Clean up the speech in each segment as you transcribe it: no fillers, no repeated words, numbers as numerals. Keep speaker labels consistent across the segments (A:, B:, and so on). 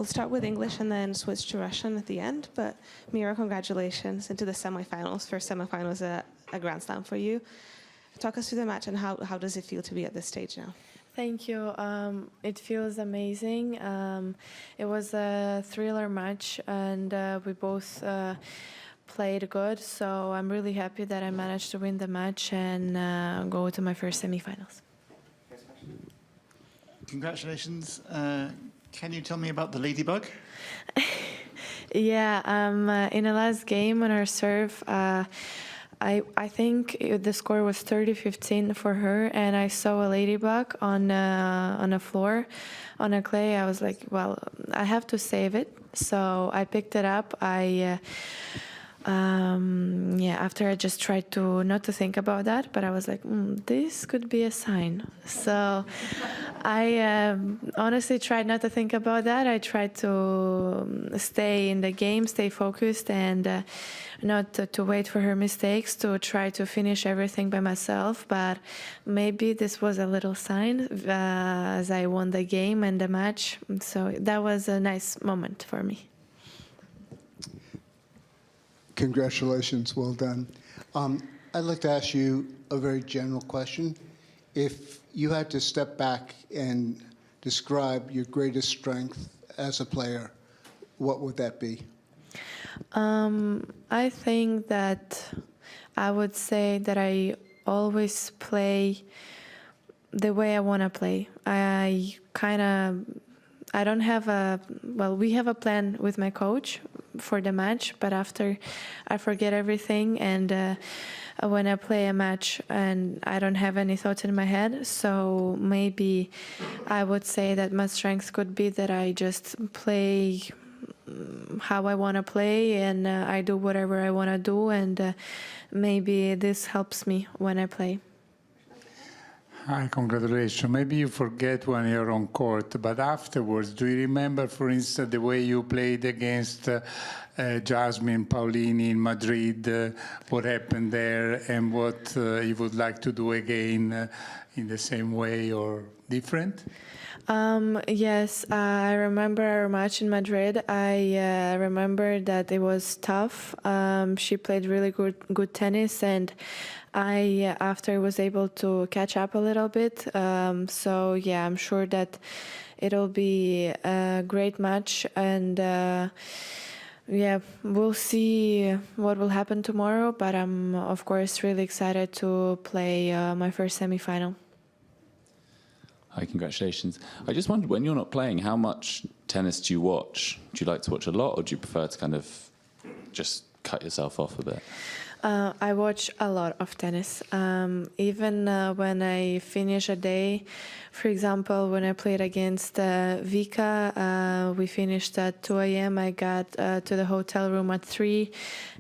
A: we'll start with English and then switch to Russian at the end. But Mirra, congratulations into the semifinals. First semifinals at a Grand Slam for you. Talk us through the match and how does it feel to be at this stage now?
B: Thank you. It feels amazing. It was a thriller match, and we both played good. So I'm really happy that I managed to win the match and go to my first semifinals.
C: Congratulations. Can you tell me about the ladybug?
B: Yeah, in the last game on our serve, I think the score was 30-15 for her, and I saw a ladybug on a floor, on a clay. I was like, well, I have to save it. So I picked it up. After I just tried to not to think about that, but I was like, this could be a sign. So I honestly tried not to think about that. I tried to stay in the game, stay focused, and not to wait for her mistakes, to try to finish everything by myself. But maybe this was a little sign as I won the game and the match. So that was a nice moment for me.
D: Congratulations, well done. I'd like to ask you a very general question. If you had to step back and describe your greatest strength as a player, what would that be?
B: I think that I would say that I always play the way I want to play. I don't have we have a plan with my coach for the match, but after I forget everything, and when I play a match and I don't have any thoughts in my head, so maybe I would say that my strength could be that I just play how I want to play, and I do whatever I want to do, and maybe this helps me when I play.
E: Hi, congratulations. Maybe you forget when you're on court, but afterwards, do you remember, for instance, the way you played against Jasmine Paolini in Madrid, what happened there, and what you would like to do again in the same way or different?
B: Yes, I remember our match in Madrid. I remember that it was tough. She played really good tennis, and I after was able to catch up a little bit. So yeah, I'm sure that it'll be a great match, and yeah, we'll see what will happen tomorrow. But I'm of course really excited to play my first semifinal.
F: Hi, congratulations. I just wondered, when you're not playing, how much tennis do you watch? Do you like to watch a lot, or do you prefer to kind of just cut yourself off a bit?
B: I watch a lot of tennis. Even when I finish a day, for example, when I played against Vika, we finished at 2 a.m. I got to the hotel room at 3,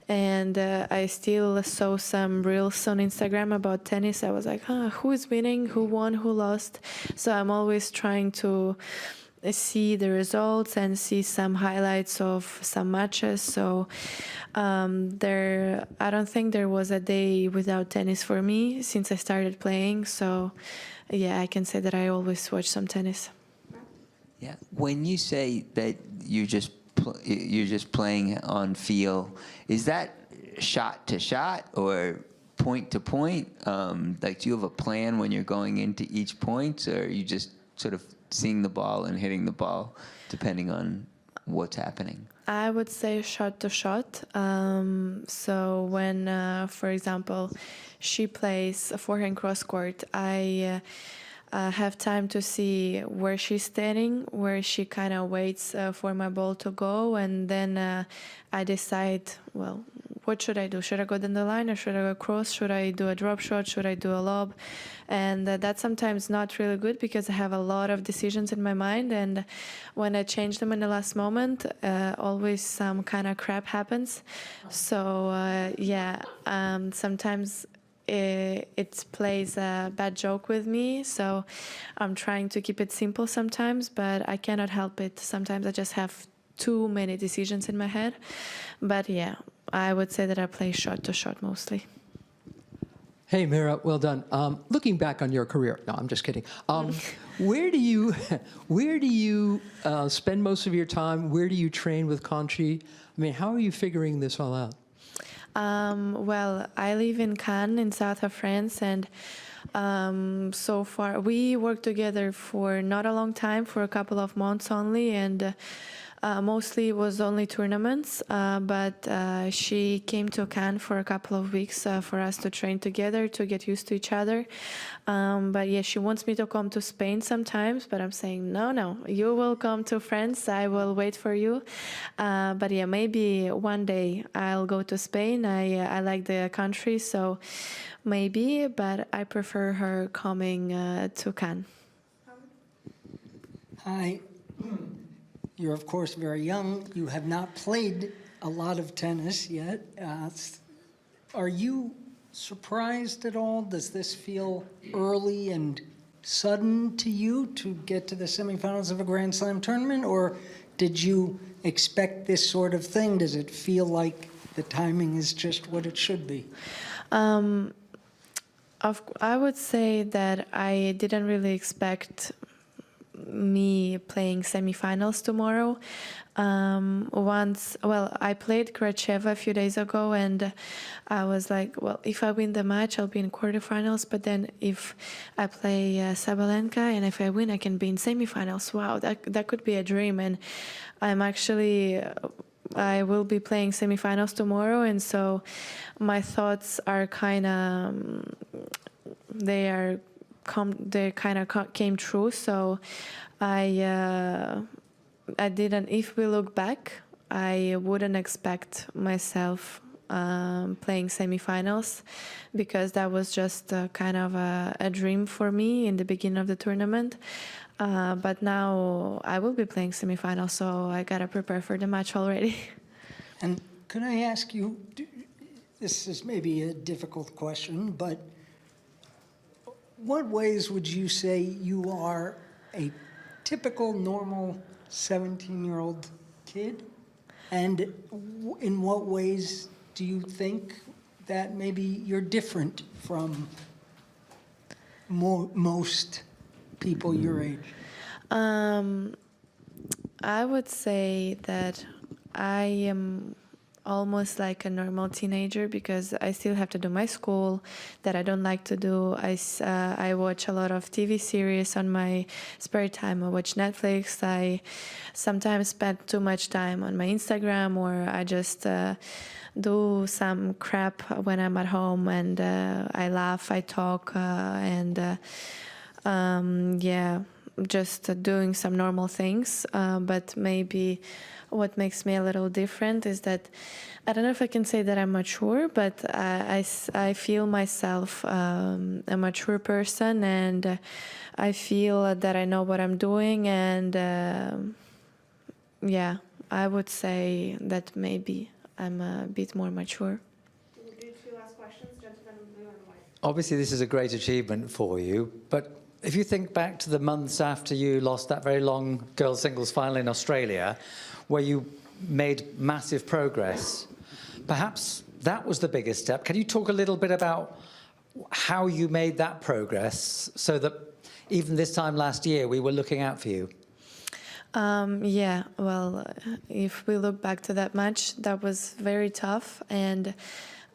B: and I still saw some reels on Instagram about tennis. I was like, who is winning, who won, who lost? So I'm always trying to see the results and see some highlights of some matches. So I don't think there was a day without tennis for me since I started playing. So yeah, I can say that I always watch some tennis.
G: Yeah, when you say that you're just playing on feel, is that shot to shot or point to point? Like, do you have a plan when you're going into each point, or are you just sort of seeing the ball and hitting the ball depending on what's happening?
B: I would say shot to shot. So when, for example, she plays a forehand cross court, I have time to see where she's standing, where she kind of waits for my ball to go, and then I decide, well, what should I do? Should I go down the line, or should I go cross? Should I do a drop shot? Should I do a lob? And that's sometimes not really good because I have a lot of decisions in my mind, and when I change them in the last moment, always some kind of crap happens. So sometimes it plays a bad joke with me, so I'm trying to keep it simple sometimes, but I cannot help it. Sometimes I just have too many decisions in my head. But yeah, I would say that I play shot to shot mostly.
H: Hey, Mirra, well done. Looking back on your career, no, I'm just kidding. Where do you spend most of your time? Where do you train with Conchi? I mean, how are you figuring this all out?
B: Well, I live in Cannes, in south of France, and so far we worked together for not a long time, for a couple of months only, and mostly it was only tournaments, but she came to Cannes for a couple of weeks for us to train together, to get used to each other. But yeah, she wants me to come to Spain sometimes, but I'm saying, no, you will come to France, I will wait for you. But yeah, maybe one day I'll go to Spain. I like the country, so maybe, but I prefer her coming to Cannes.
I: Hi. You're, of course, very young. You have not played a lot of tennis yet. Are you surprised at all? Does this feel early and sudden to you to get to the semifinals of a Grand Slam tournament? Or did you expect this sort of thing? Does it feel like the timing is just what it should be?
B: I would say that I didn't really expect me playing semifinals tomorrow. I played Kracheva a few days ago, and I was like, well, if I win the match, I'll be in quarterfinals. But then if I play Sabalenka, and if I win, I can be in semifinals. Wow, that could be a dream. And I will be playing semifinals tomorrow, and so my thoughts are kind of, they kind of came true. So I didn't, if we look back, I wouldn't expect myself playing semifinals, because that was just kind of a dream for me in the beginning of the tournament. But now I will be playing semifinals, so I gotta prepare for the match already.
I: And could I ask you, this is maybe a difficult question, but what ways would you say you are a typical, normal 17-year-old kid? And in what ways do you think that maybe you're different from most people your age?
B: I would say that I am almost like a normal teenager, because I still have to do my school that I don't like to do. I watch a lot of TV series on my spare time. I watch Netflix. I sometimes spend too much time on my Instagram, or I just do some crap when I'm at home, and I laugh, I talk, just doing some normal things. But maybe what makes me a little different is that I don't know if I can say that I'm mature, but I feel myself a mature person, and I feel that I know what I'm doing, and I would say that maybe I'm a bit more mature.
A: We'll do 2 last questions, gentlemen in blue and white.
J: Obviously, this is a great achievement for you, but if you think back to the months after you lost that very long girls' singles final in Australia, where you made massive progress, perhaps that was the biggest step. Can you talk a little bit about how you made that progress, so that even this time last year we were looking out for you?
B: If we look back to that match, that was very tough, and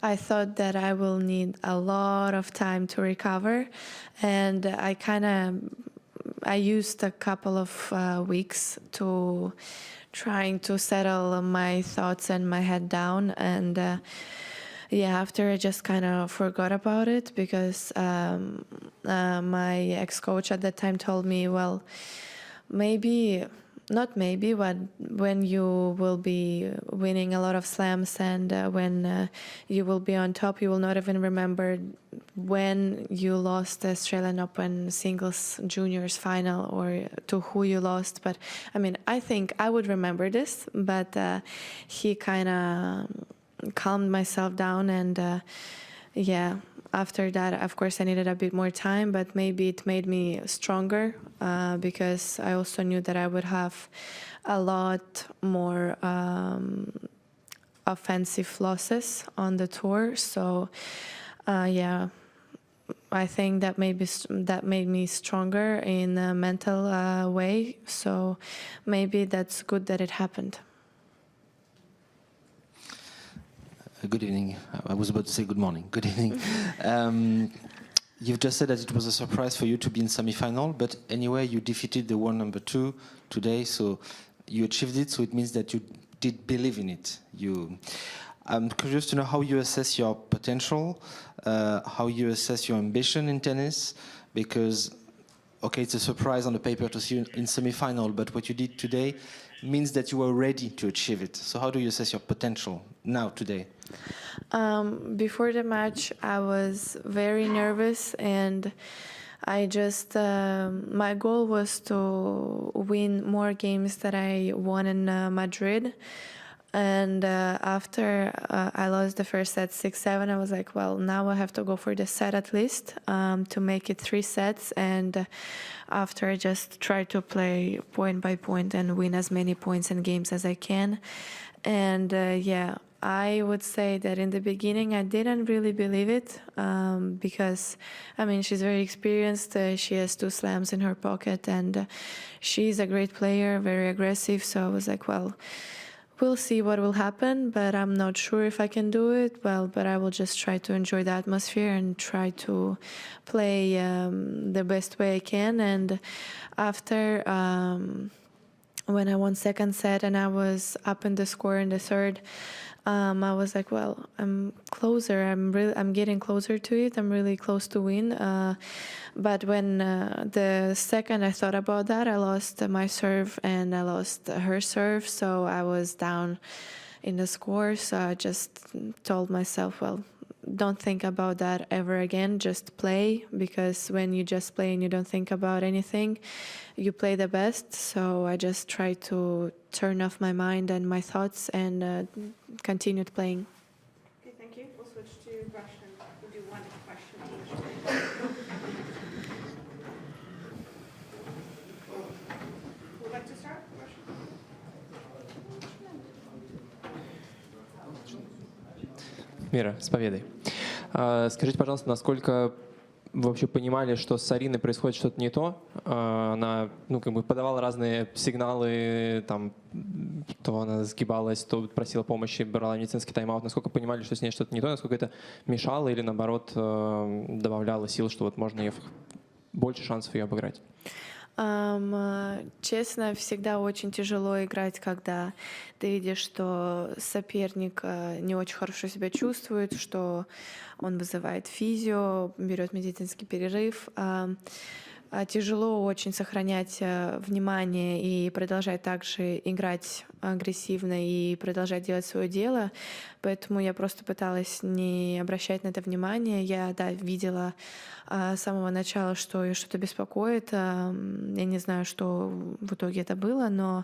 B: I thought that I will need a lot of time to recover, and I used a couple of weeks to trying to settle my thoughts and my head down, and after I just kind of forgot about it, because my ex-coach at that time told me, well, when you will be winning a lot of slams, and when you will be on top, you will not even remember when you lost the Australian Open singles juniors final, or to who you lost. But I mean, I think I would remember this, but he kind of calmed myself down, and after that, of course, I needed a bit more time, but maybe it made me stronger, because I also knew that I would have a lot more offensive losses on the tour. So, I think that that made me stronger in a mental way. So maybe that's good that it happened.
K: Good evening. I was about to say good morning. Good evening. You've just said that it was a surprise for you to be in semi-final, but anyway, you defeated the world number 2 today, so you achieved it, so it means that you did believe in it. I'm curious to know how you assess your potential, how you assess your ambition in tennis, because, okay, it's a surprise on the paper to see you in semi-final, but what you did today means that you were ready to achieve it. So how do you assess your potential now, today?
B: Before the match, I was very nervous, and I just, my goal was to win more games that I won in Madrid. And after I lost the first set 6-7, I was like, well, now I have to go for the set at least to make it 3 sets. And after I just try to play point by point and win as many points and games as I can. And yeah, I would say that in the beginning I didn't really believe it because, I mean, she's very experienced. She has 2 slams in her pocket, and she's a great player, very aggressive. So I was like, well, we'll see what will happen, but I'm not sure if I can do it well, but I will just try to enjoy the atmosphere and try to play the best way I can. And after, when I won second set and I was up in the score in the third, I was like, well, I'm closer. I'm getting closer to it. I'm really close to win. But when the second I thought about that, I lost my serve and I lost her serve. So I was down in the score. So I just told myself, well, don't think about that ever again. Just play, because when you just play and you don't think about anything, you play the best. So I just tried to turn off my mind and my thoughts and continued playing.
A: Okay, thank you. We'll switch to Russian. We'll do 1 question each. Who would like to start? Russian.
L: Мира, с победой. Скажите, пожалуйста, насколько вы вообще понимали, что с Ариной происходит что-то не то? Она, подавала разные сигналы, там, то она сгибалась, то просила помощи, брала медицинский тайм-аут. Насколько понимали, что с ней что-то не то? Насколько это мешало или, наоборот, добавляло сил, что вот можно больше шансов ее обыграть?
B: Честно, всегда очень тяжело играть, когда ты видишь, что соперник не очень хорошо себя чувствует, что он вызывает физио, берет медицинский перерыв. Тяжело очень сохранять внимание и продолжать также играть агрессивно и продолжать делать свое дело. Поэтому я просто пыталась не обращать на это внимания. Я, да, видела с самого начала, что ее что-то беспокоит. Я не знаю, что в итоге это было, но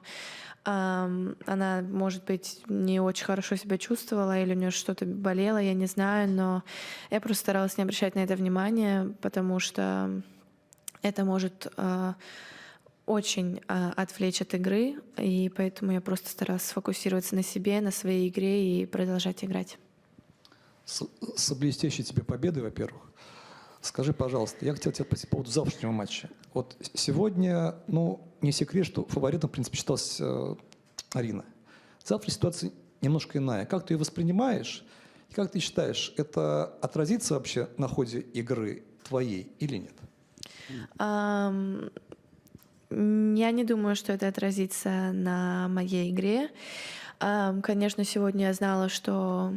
B: она, может быть, не очень хорошо себя чувствовала или у нее что-то болело, я не знаю, но я просто старалась не обращать на это внимания, потому что это может очень отвлечь от игры, и поэтому я просто старалась сфокусироваться на себе, на своей игре и продолжать играть.
M: С блестящей тебе победой, во-первых. Скажи, пожалуйста, я хотел тебя спросить по поводу завтрашнего матча. Вот сегодня, не секрет, что фаворитом, в принципе, считалась Арина. Завтра ситуация немножко иная. Как ты ее воспринимаешь? И как ты считаешь, это отразится вообще на ходе игры твоей или нет?
B: Я не думаю, что это отразится на моей игре. Конечно, сегодня я знала, что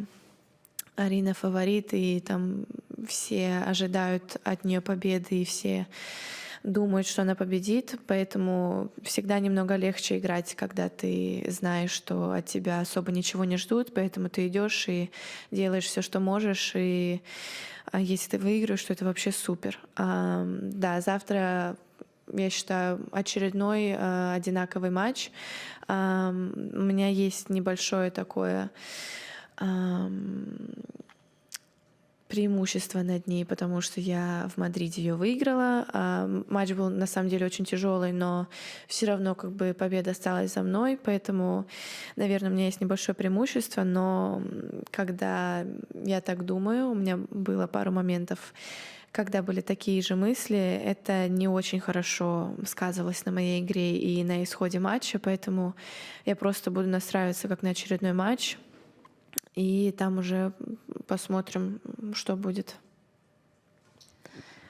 B: Арина фаворит, и там все ожидают от нее победы, и все думают, что она победит, поэтому всегда немного легче играть, когда ты знаешь, что от тебя особо ничего не ждут, поэтому ты идешь и делаешь все, что можешь, и если ты выиграешь, то это вообще супер. Да, завтра, я считаю, очередной одинаковый матч. У меня есть небольшое такое преимущество над ней, потому что я в Мадриде ее выиграла. Матч был на самом деле очень тяжелый, но все равно как бы победа осталась за мной, поэтому, наверное, у меня есть небольшое преимущество, но когда я так думаю, у меня было пару моментов, когда были такие же мысли, это не очень хорошо сказывалось на моей игре и на исходе матча, поэтому я просто буду настраиваться как на очередной матч, и там уже посмотрим, что будет.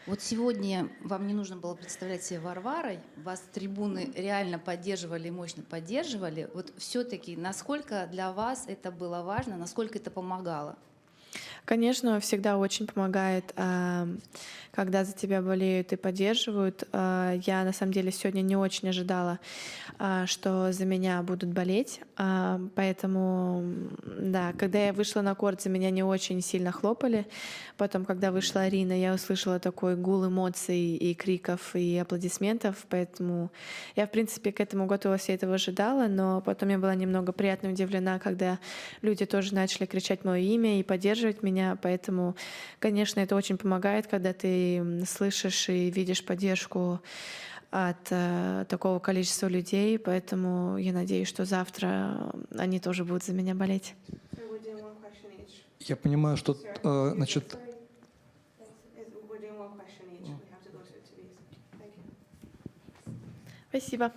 N: Вот сегодня вам не нужно было представлять себя Варварой, вас трибуны реально поддерживали, мощно поддерживали. Вот все-таки насколько для вас это было важно, насколько это помогало?
B: Конечно, всегда очень помогает, когда за тебя болеют и поддерживают. Я, на самом деле, сегодня не очень ожидала, что за меня будут болеть. Поэтому, да, когда я вышла на корт, за меня не очень сильно хлопали. Потом, когда вышла Арина, я услышала такой гул эмоций и криков, и аплодисментов. Поэтому я, в принципе, к этому готовилась, я этого ожидала. Но потом я была немного приятно удивлена, когда люди тоже начали кричать мое имя и поддерживать меня. Поэтому, конечно, это очень помогает, когда ты слышишь и видишь поддержку от такого количества людей. Поэтому я надеюсь, что завтра они тоже будут за меня болеть.
M: Я понимаю, что, значит...
B: Спасибо.